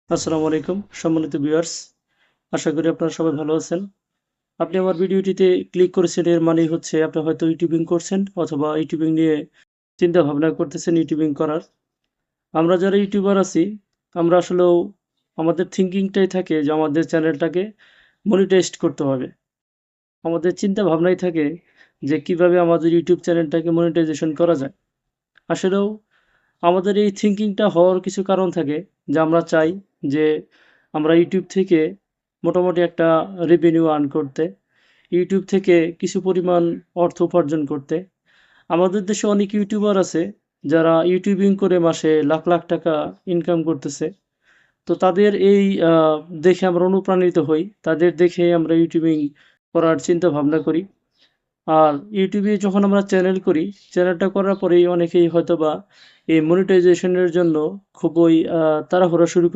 আসসালামু আলাইকুম সম্মানিত ভিউয়ার্স, আশা করি আপনারা সবাই ভালো আছেন। আপনি আমার ভিডিওটিতে ক্লিক করেছেন, এর মানেই হচ্ছে আপনি হয়তো ইউটিউবিং করছেন অথবা ইউটিউবিং নিয়ে চিন্তা ভাবনা করতেছেন ইউটিউবিং করার। আমরা যারা ইউটিউবার আছি, আমরা আসলেও আমাদের থিংকিংটাই থাকে যে আমাদের চ্যানেলটাকে মনিটাইজড করতে হবে। আমাদের চিন্তা ভাবনাই থাকে যে কিভাবে আমাদের ইউটিউব চ্যানেলটাকে মনিটাইজেশন করা যায়। আসলেও আমাদের এই থিংকিংটা হওয়ার কিছু কারণ থাকে, যে আমরা চাই যে আমরা ইউটিউব থেকে মোটামুটি একটা রেভিনিউ আর্ন করতে, ইউটিউব থেকে কিছু পরিমাণ অর্থ উপার্জন করতে। আমাদের দেশে অনেক ইউটিউবার আছে যারা ইউটিউবিং করে মাসে লাখ লাখ টাকা ইনকাম করতেছে। তো তাদের এই দেখে আমরা অনুপ্রাণিত হই, তাদের দেখে আমরা ইউটিউবিং করার চিন্তা ভাবনা করি। আর ইউটিউবে যখন আমরা চ্যানেল করি, চ্যানেলটা করার পরেই অনেকেই হয়তোবা এই মনিটাইজেশনের জন্য খুবই তাড়াহুড়া শুরু করে